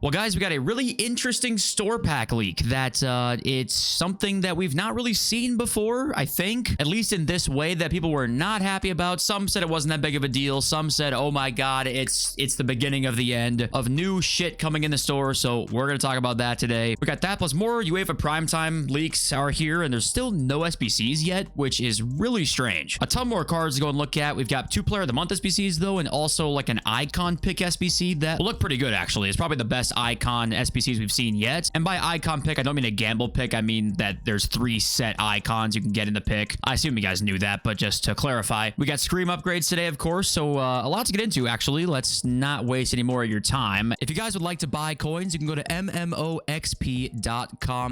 Well, guys, we got a really interesting store pack leak that it's something that we've not really seen before, I think, at least in this way, that people were not happy about. Some said it wasn't that big of a deal. Some said, oh my God, it's the beginning of the end of new shit coming in the store. So we're going to talk about that today. We got that plus more UEFA primetime leaks are here, and there's still no SBCs yet, which is really strange. A ton more cards to go and look at. We've got 2 player of the month SBCs though, and also like an icon pick SBC that will look pretty good actually. It's probably the best icon SBCs we've seen yet. And by icon pick, I don't mean a gamble pick. I mean that there's 3 set icons you can get in the pick. I assume you guys knew that, but just to clarify, we got Scream upgrades today, of course. So a lot to get into, actually. Let's not waste any more of your time. If you guys would like to buy coins, you can go to mmoxp.com.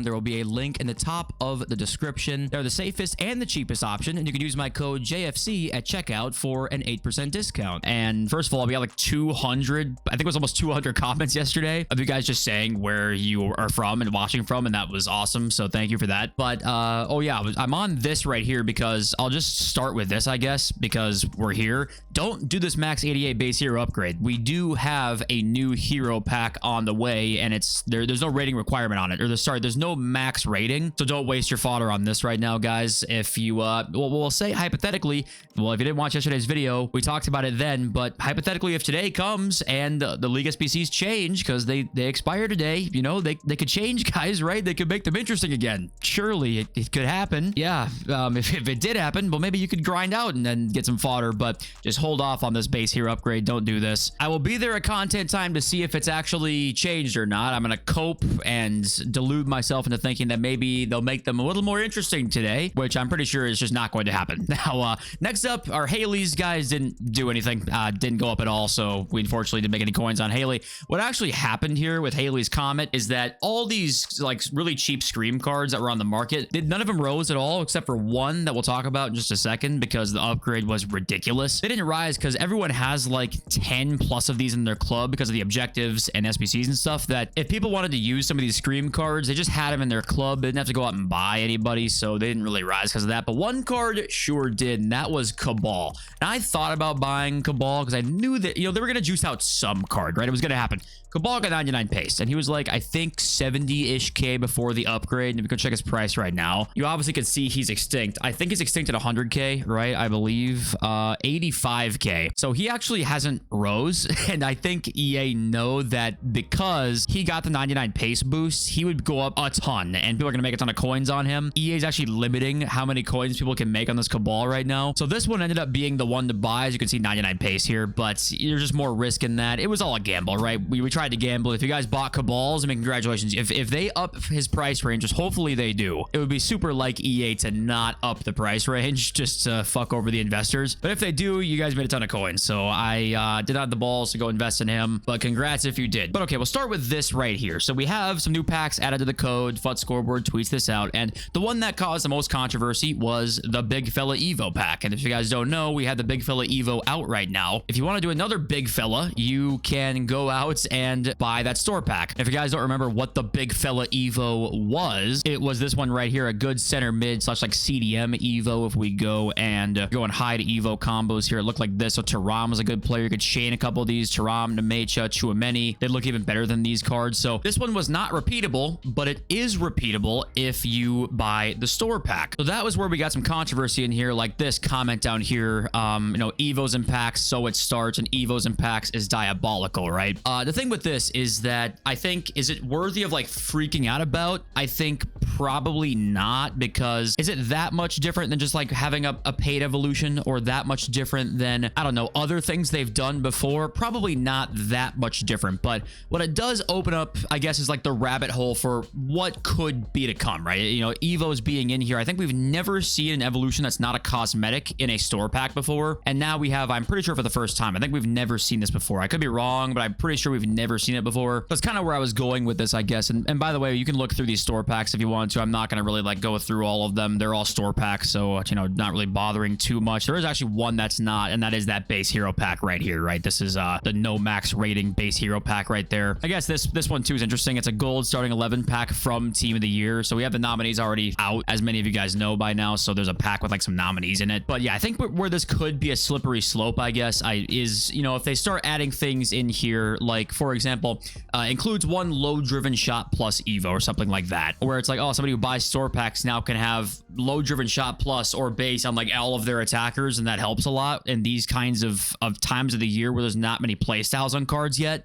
There will be a link in the top of the description. They're the safest and the cheapest option, and you can use my code JFC at checkout for an 8% discount. And first of all, we got like 200, I think it was almost 200 comments yesterday of you guys just saying where you are from and watching from, and that was awesome. So thank you for that. But oh yeah, I'm on this right here because I'll just start with this, I guess, because we're here. Don't do this max 88 base hero upgrade. We do have a new hero pack on the way, and it's there's no rating requirement on it, or there's no max rating. So don't waste your fodder on this right now, guys. If you well, we'll say hypothetically, well, if you didn't watch yesterday's video, we talked about it then, but hypothetically, if today comes and the League SBCs change, because they expire today, you know, they could change, guys, right? They could make them interesting again. Surely it could happen. Yeah, if it did happen, well, maybe you could grind out and then get some fodder, but just hold off on this base hero upgrade. Don't do this. I will be there at content time to see if it's actually changed or not. I'm going to cope and delude myself into thinking that maybe they'll make them a little more interesting today, which I'm pretty sure is just not going to happen. Now, next up, our Haley's, guys, didn't do anything. Didn't go up at all, so we unfortunately didn't make any coins on Haley. What actually happened here with Haley's Comet is that all these like really cheap Scream cards that were on the market, none of them rose at all except for one that we'll talk about in just a second because the upgrade was ridiculous. They didn't rise because everyone has like 10 plus of these in their club because of the objectives and SBCs and stuff, that if people wanted to use some of these Scream cards, they just had them in their club. They didn't have to go out and buy anybody, so they didn't really rise because of that. But one card sure did, and that was Cabal. And I thought about buying Cabal because I knew that, you know, they were going to juice out some card, right? It was going to happen. Cabal got 99 pace, and he was like, I think 70-ish K before the upgrade. And if you go check his price right now, you obviously can see he's extinct. I think he's extinct at 100K, right? I believe 85K. So he actually hasn't rose, and I think EA know that because he got the 99 pace boost, he would go up a ton, and people are going to make a ton of coins on him. EA is actually limiting how many coins people can make on this Cabal right now. So this one ended up being the one to buy. As you can see, 99 pace here, but there's just more risk in that. It was all a gamble, right? We tried to gamble. If you guys bought Cabals, I mean, congratulations. If they up his price range, just hopefully they do, it would be super like EA to not up the price range just to fuck over the investors. But if they do, you guys made a ton of coins. So I did not have the balls to go invest in him, but congrats if you did. But okay, we'll start with this right here. So we have some new packs added to the code. FUT Scoreboard tweets this out, and the one that caused the most controversy was the Big Fella Evo pack. And if you guys don't know, we have the Big Fella Evo out right now. If you want to do another Big Fella, you can go out and buy that store pack. If you guys don't remember what the Big Fella Evo was, it was this one right here, a good center mid slash like CDM Evo. If we go and high to Evo combos here, it looked like this. So Taram was a good player. You could chain a couple of these. Taram, Nemecha, Chouameni. They look even better than these cards. So this one was not repeatable, but it is repeatable if you buy the store pack. So that was where we got some controversy in here, like this comment down here. You know, Evos and packs, so it starts, and Evos and packs is diabolical, right? The thing with this is that I think, is it worthy of like freaking out about? I think probably not, because is it that much different than just like having a paid evolution, or that much different than, I don't know, other things they've done before? Probably not that much different, but what it does open up, I guess, is like the rabbit hole for what could be to come, right? You know, Evos being in here, I think we've never seen an evolution that's not a cosmetic in a store pack before, and now we have, I'm pretty sure for the first time, I think we've never seen this before. I could be wrong, but I'm pretty sure we've never seen it before. That's kind of where I was going with this, I guess. And by the way, you can look through these store packs if you want want to. I'm not going to really like go through all of them. They're all store packs, so, you know, not really bothering too much. There is actually one that's not, and that is that base hero pack right here, right? This is the no max rating base hero pack right there. I guess this one too is interesting. It's a gold starting 11 pack from Team of the Year. So we have the nominees already out, as many of you guys know by now. So there's a pack with like some nominees in it. But yeah, I think where this could be a slippery slope, I guess, is, you know, if they start adding things in here, like, for example, includes one low driven shot plus Evo or something like that, where it's like, oh, somebody who buys store packs now can have low driven shot plus or base on like all of their attackers, and that helps a lot in these kinds of times of the year where there's not many play styles on cards yet.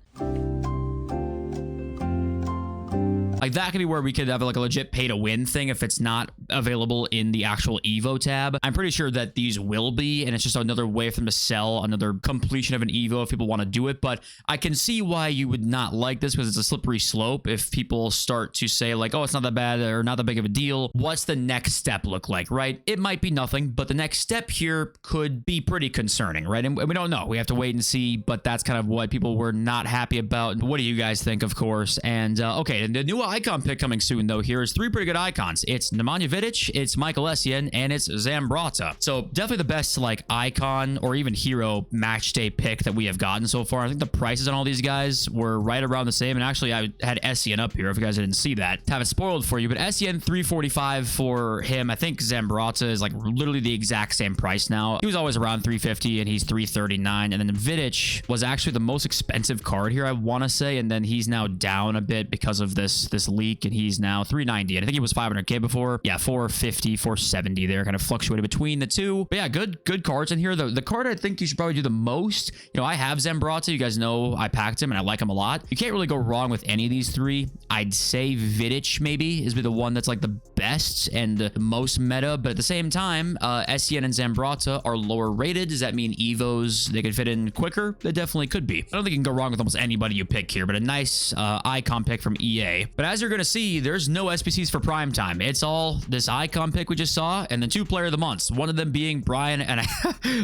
Like, that could be where we could have like a legit pay to win thing if it's not available in the actual Evo tab. I'm pretty sure that these will be, and it's just another way for them to sell another completion of an Evo if people want to do it. But I can see why you would not like this, because it's a slippery slope. If people start to say like, oh, it's not that bad or not that big of a deal, what's the next step look like, right? It might be nothing, but the next step here could be pretty concerning, right? And we don't know. We have to wait and see, but that's kind of what people were not happy about. What do you guys think, of course? And okay, the new icon pick coming soon, though, here is 3 pretty good icons. It's Nemanja Vidic, it's Michael Essien, and it's Zambrotta. So definitely the best like icon or even hero match day pick that we have gotten so far. I think the prices on all these guys were right around the same. And actually, I had Essien up here if you guys didn't see that. Have it spoiled for you, but Essien 345 for him. I think Zambrotta is like literally the exact same price now. He was always around 350 and he's 339. And then Vidic was actually the most expensive card here, I want to say, and then he's now down a bit because of this leak, and he's now 390. And I think he was 500k before. Yeah, 450, 470 there, kind of fluctuated between the two. But yeah, good cards in here. The card I think you should probably do the most, you know, I have Zambrotta. You guys know I packed him and I like him a lot. You can't really go wrong with any of these 3. I'd say Vidic maybe is the one that's like the best and the most meta, but at the same time, Essien and Zambrotta are lower rated. Does that mean Evos, they could fit in quicker? They definitely could be. I don't think you can go wrong with almost anybody you pick here, but a nice icon pick from EA. But as you're going to see, there's no SBCs for prime time. It's all this icon pick we just saw, and then 2 player of the months, one of them being Brian, and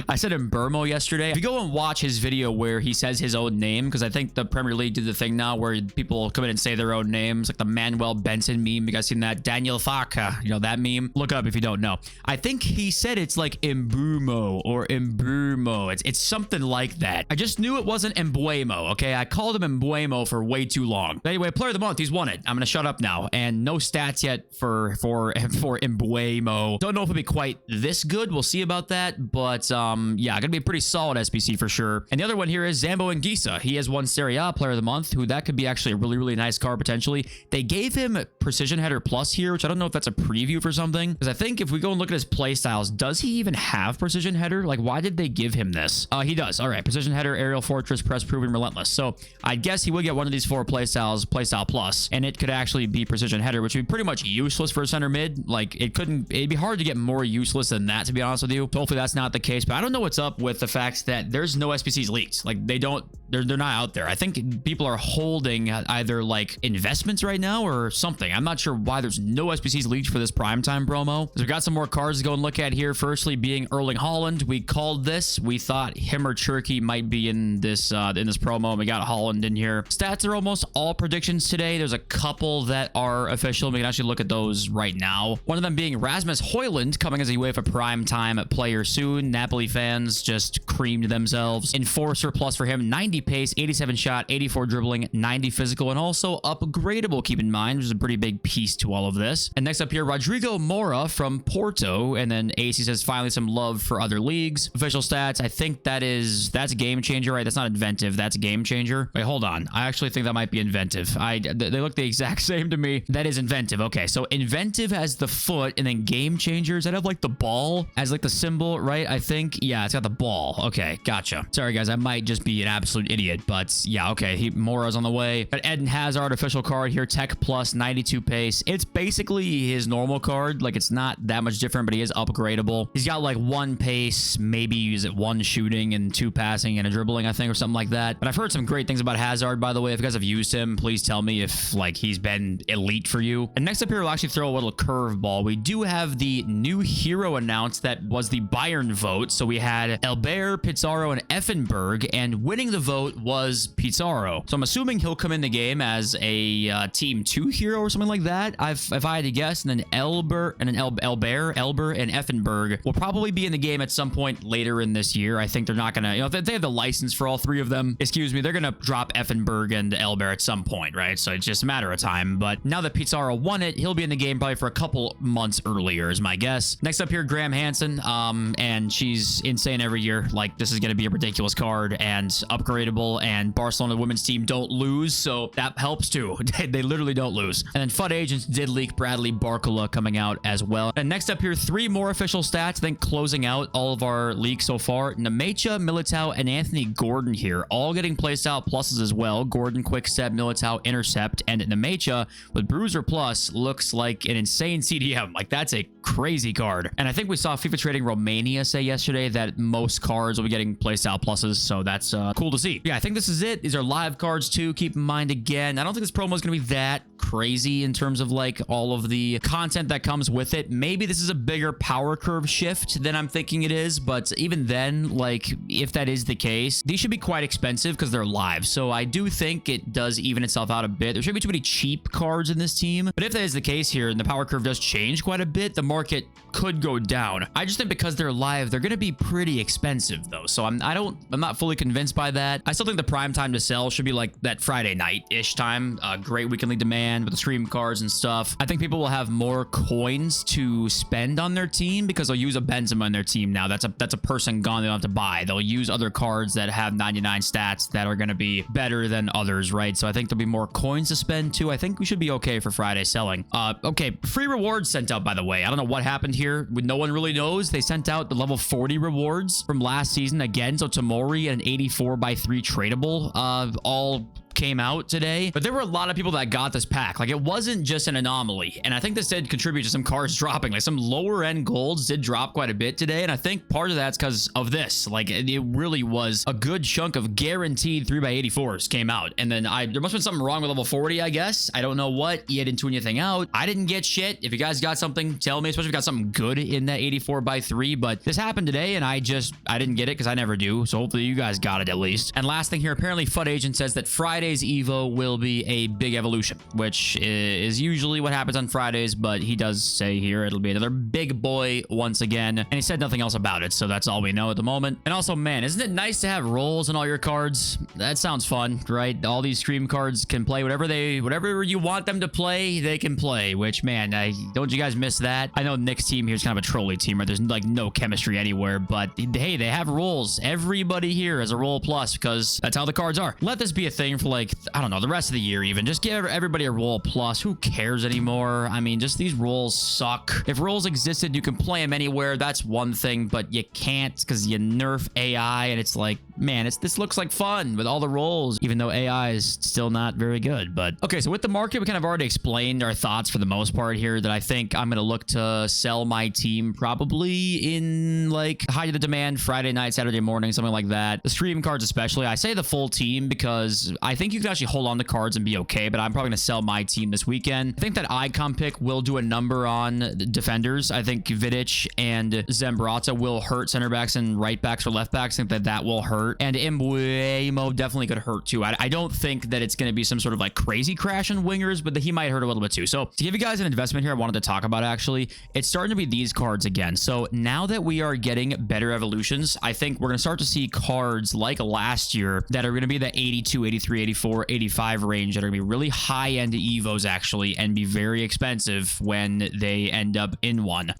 I said Mbeumo yesterday. If you go and watch his video where he says his own name, because I think the Premier League did the thing now where people come in and say their own names, like the Manuel Benson meme. You guys seen that? Daniel Farka, you know that meme? Look up if you don't know. I think he said it's like Mbeumo or Mbeumo. It's something like that. I just knew it wasn't Mbeumo, okay? I called him Mbeumo for way too long. But anyway, player of the month, he's won it. I'm gonna shut up now. And no stats yet for Mbeumo. Don't know if it'll be quite this good. We'll see about that. But yeah, gonna be a pretty solid SBC for sure. And the other one here is Zambo Anguissa. He has won Serie A player of the month, who that could be actually a really nice card potentially. They gave him Precision Header Plus here, which I don't know if that's a preview for something. Because I think if we go and look at his play styles, does he even have Precision Header? Like, why did they give him this? He does. All right. Precision Header, Aerial Fortress, Press Proven, Relentless. So I guess he would get one of these 4 playstyle plus, and it could actually be Precision Header, which would be pretty much useless for a center mid. Like, it'd be hard to get more useless than that, to be honest with you. So hopefully that's not the case, but I don't know what's up with the fact that there's no SBCs leaked. Like, they're not out there. I think people are holding either like investments right now or something. I'm not sure why there's no SBCs leaked for this primetime promo. So we got some more cards to go and look at here. Firstly, being Erling Haaland. We called this. We thought him or Turkey might be in this promo. We got Haaland in here. Stats are almost all predictions today. There's a couple that are official. We can actually look at those right now. One of them being Rasmus Højlund, coming as a UEFA primetime player soon. Napoli fans just creamed themselves. Enforcer plus for him, 90 pace, 87 shot, 84 dribbling, 90 physical, and also upgradable, keep in mind, which is a pretty big piece to all of this. And next up here, Rodrigo Mora from Porto. And then AC says, finally some love for other leagues. Official stats, I think that's a game changer, right? That's not inventive. That's a game changer. Wait, hold on. I actually think that might be inventive. They look the exact same to me. That is inventive. Okay, so inventive has the foot, and then game changers that have like the ball as like the symbol, right? I think, yeah, it's got the ball. Okay, gotcha. Sorry guys, I might just be an absolute idiot, but yeah, okay, Mora's on the way. Got Eden Hazard official card here, Tech Plus, 92 pace. It's basically his normal card. Like, it's not that much different, but he is upgradable. He's got like 1 pace, maybe use it 1 shooting and 2 passing and a dribbling, I think, or something like that. But I've heard some great things about Hazard, by the way. If you guys have used him, please tell me if like he's been elite for you. And next up here, we'll actually throw a little curveball. We do have the new hero announced that was the Bayern vote. So we had Elber, Pizarro, and Effenberg, and winning the vote was Pizarro. So I'm assuming he'll come in the game as a Team 2 hero or something like that. If I had to guess, guess, and then Elber and Effenberg will probably be in the game at some point later in this year. I think they're not gonna, if they have the license for all three of them, excuse me, they're gonna drop Effenberg and Elber at some point, right? So it's just a matter of time. But now that Pizarro won it, he'll be in the game probably for a couple months earlier, is my guess. Next up here, Graham Hansen, and she's insane every year. Like, this is gonna be a ridiculous card and upgradable, and Barcelona women's team don't lose, so that helps too. They literally don't lose. And then FUT Agents did leak Bradley Barcola coming out as well. And next up here, 3 more official stats, I think, closing out all of our leaks so far. Nemecha, Militao, and Anthony Gordon here, all getting placed out pluses as well. Gordon, quick step, Militao, intercept, and Nemecha with Bruiser Plus looks like an insane CDM. Like, that's a crazy card. And I think we saw FIFA Trading Romania say yesterday that most cards will be getting placed out pluses, so that's cool to see. Yeah, I think this is it. These are live cards too. Keep in mind, again, I don't think this promo is going to be that crazy in terms of like all of the content that comes with it. Maybe this is a bigger power curve shift than I'm thinking it is, but even then, like, if that is the case, these should be quite expensive because they're live. So I do think it does even itself out a bit. There shouldn't be too many cheap cards in this team, but if that is the case here and the power curve does change quite a bit, the market could go down. I just think because they're live, they're going to be pretty expensive though. So I'm not fully convinced by that. I still think the prime time to sell should be like that Friday night-ish time. Great weekly demand with the stream cards and stuff. I think people will have more coins to spend on their team because they'll use a Benzema on their team now. That's a person gone they don't have to buy. They'll use other cards that have 99 stats that are going to be better than others, right? So I think there'll be more coins to spend too. I think we should be okay for Friday selling. Okay, free rewards sent out, by the way. I don't know what happened here. No one really knows. They sent out the level 40 rewards from last season again. So Tamori and an 84x3 tradable all came out today, but there were a lot of people that got this pack. Like, it wasn't just an anomaly, and I think this did contribute to some cards dropping. Like, some lower end golds did drop quite a bit today, and I think part of that's because of this. Like, it really was a good chunk of guaranteed 3x84s came out, and then there must have been something wrong with level 40, I guess. I don't know what. EA didn't tweet anything out. I didn't get shit. If you guys got something, tell me, especially if you got something good in that 84x3, but this happened today, and I didn't get it because I never do, so hopefully you guys got it at least. And last thing here, apparently FUT Agent says that Friday's Evo will be a big evolution, which is usually what happens on Fridays, but he does say here it'll be another big boy once again, and he said nothing else about it, so that's all we know at the moment. And also, man, isn't it nice to have rolls on all your cards? That sounds fun, right? All these stream cards can play whatever you want them to play, they can play, which, man, don't you guys miss that? I know Nick's team here is kind of a trolley team, right? There's like no chemistry anywhere, but hey, they have rolls. Everybody here has a roll plus because that's how the cards are. Let this be a thing for, like, I don't know, the rest of the year even. Just give everybody a roll plus. Who cares anymore? I mean, just these rolls suck. If rolls existed, you can play them anywhere. That's one thing, but you can't because you nerf AI, and it's like, man, this looks like fun with all the rolls, even though AI is still not very good. But okay, so with the market, we kind of already explained our thoughts for the most part here, that I think I'm going to look to sell my team probably in like high to the demand Friday night, Saturday morning, something like that. The stream cards especially. I say the full team because I think you can actually hold on the cards and be okay, but I'm probably going to sell my team this weekend. I think that icon pick will do a number on the defenders. I think Vidic and Zambrata will hurt center backs and right backs or left backs. I think that will hurt. And Mbeumo definitely could hurt too. I don't think that it's going to be some sort of like crazy crash on wingers, but he might hurt a little bit too. So to give you guys an investment here, I wanted to talk about actually, it's starting to be these cards again. So now that we are getting better evolutions, I think we're going to start to see cards like last year that are going to be the 82, 83, 84, 85 range that are going to be really high-end Evos actually and be very expensive when they end up in one.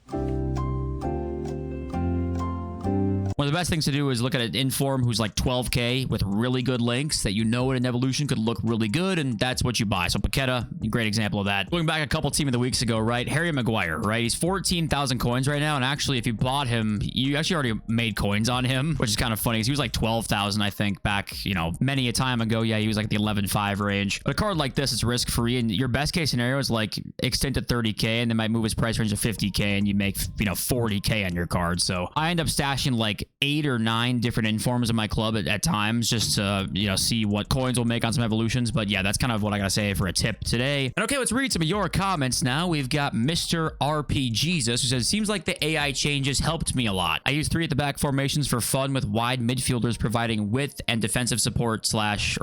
One of the best things to do is look at an Inform who's like 12K with really good links that you know in an evolution could look really good, and that's what you buy. So Paqueta, great example of that. Going back a couple Team of the Weeks ago, right? Harry Maguire, right? He's 14,000 coins right now, and actually if you bought him, you actually already made coins on him, which is kind of funny because he was like 12,000, I think, back, you know, many a time ago. Yeah, he was like the 11.5 range. But a card like this is risk-free, and your best case scenario is like extend to 30K, and they might move his price range to 50K, and you make, you know, 40K on your card. So I end up stashing like like 8 or 9 different informs in my club at times just to, you know, see what coins will make on some evolutions. But yeah, that's kind of what I gotta say for a tip today. And okay, let's read some of your comments now. We've got Mr. RP Jesus, who says, seems like the AI changes helped me a lot. I use 3 at the back formations for fun with wide midfielders providing width and defensive support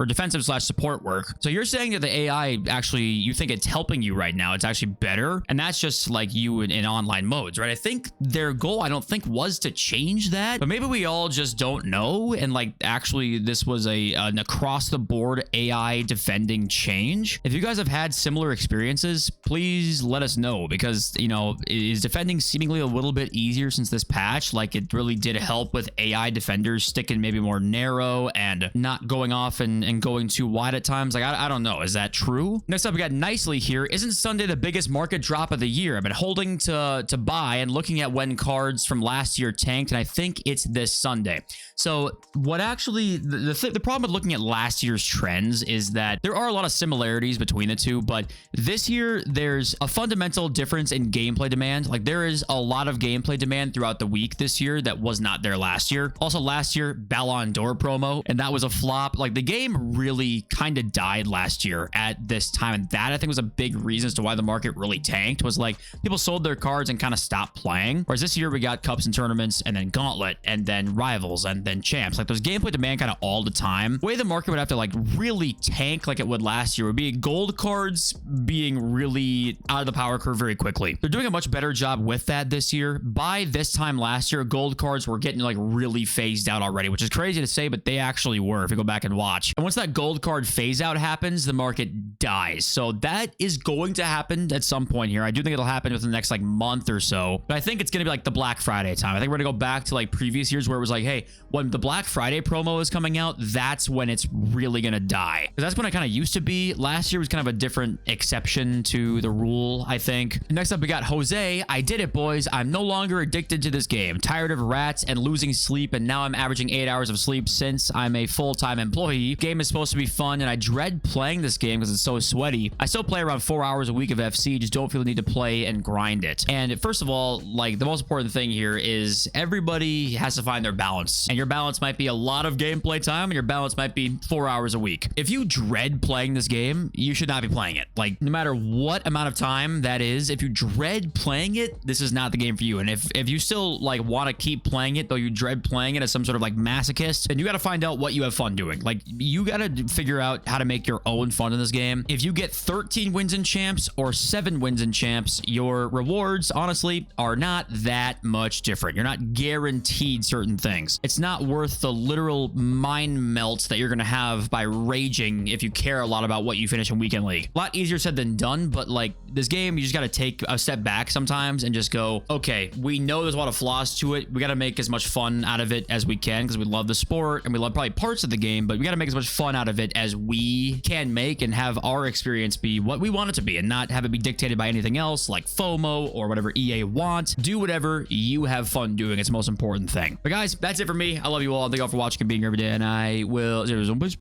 defensive slash support work. So you're saying that the AI actually, you think it's helping you right now. It's actually better. And that's just like you in online modes, right? I think their goal, I don't think, was to change that, but maybe we all just don't know. And like, actually, this was an across the board AI defending change. If you guys have had similar experiences, please let us know, because, you know, is defending seemingly a little bit easier since this patch? Like, it really did help with AI defenders sticking maybe more narrow and not going off and going too wide at times. Like, I don't know. Is that true? Next up, we got Nicely here. Isn't Sunday the biggest market drop of the year? I've been holding to buy and looking at when cards from last year tanked, and I think it's this Sunday. So what actually, the problem with looking at last year's trends is that there are a lot of similarities between the two, but this year there's a fundamental difference in gameplay demand. Like, there is a lot of gameplay demand throughout the week this year that was not there last year. Also, last year, Ballon d'Or promo, and that was a flop. Like, the game really kind of died last year at this time, and that I think was a big reason as to why the market really tanked, was like people sold their cards and kind of stopped playing. Whereas this year we got cups and tournaments, and then Gauntlet, and then Rivals, and then Champs. Like, those gameplay demand kind of all the time. The way the market would have to like really tank like it would last year would be gold cards being really out of the power curve very quickly. They're doing a much better job with that this year. By this time last year, gold cards were getting like really phased out already, which is crazy to say, but they actually were if you go back and watch. And once that gold card phase out happens, the market dies. So that is going to happen at some point here. I do think it'll happen within the next like month or so, but I think it's going to be like the Black Friday time. I think we're gonna go back to like previous years where it was like, hey, when the Black Friday promo is coming out, that's when it's really gonna die, because that's when it kind of used to be. Last year was kind of a different exception to the rule, I think. Next up, we got Jose. I did it, boys. I'm no longer addicted to this game. Tired of rats and losing sleep, and now I'm averaging 8 hours of sleep since I'm a full-time employee. Game is supposed to be fun, and I dread playing this game because it's so sweaty. I still play around 4 hours a week of FC, just don't feel the need to play and grind it. And first of all, like, the most important thing here is everybody has to find their balance, and your balance might be a lot of gameplay time, and your balance might be 4 hours a week. If you dread playing this game, you should not be playing it. Like, no matter what amount of time that is, if you dread playing it, this is not the game for you. And if you still like want to keep playing it, though you dread playing it as some sort of like masochist, then you got to find out what you have fun doing. Like, you got to figure out how to make your own fun in this game. If you get 13 wins in champs or 7 wins in champs, your rewards honestly are not that much different. You're not guaranteed certain things. It's not worth the literal mind melt that you're going to have by raging if you care a lot about what you finish in weekend league. A lot easier said than done, but like, this game, you just got to take a step back sometimes and just go, okay, we know there's a lot of flaws to it. We got to make as much fun out of it as we can, because we love the sport and we love probably parts of the game, but we got to make as much fun out of it as we can make and have our experience be what we want it to be, and not have it be dictated by anything else like FOMO or whatever EA wants. Do whatever you have fun doing. It's the most important thing. But guys, that's it for me. I love you all. Thank you all for watching and being here every day, and I will see you soon.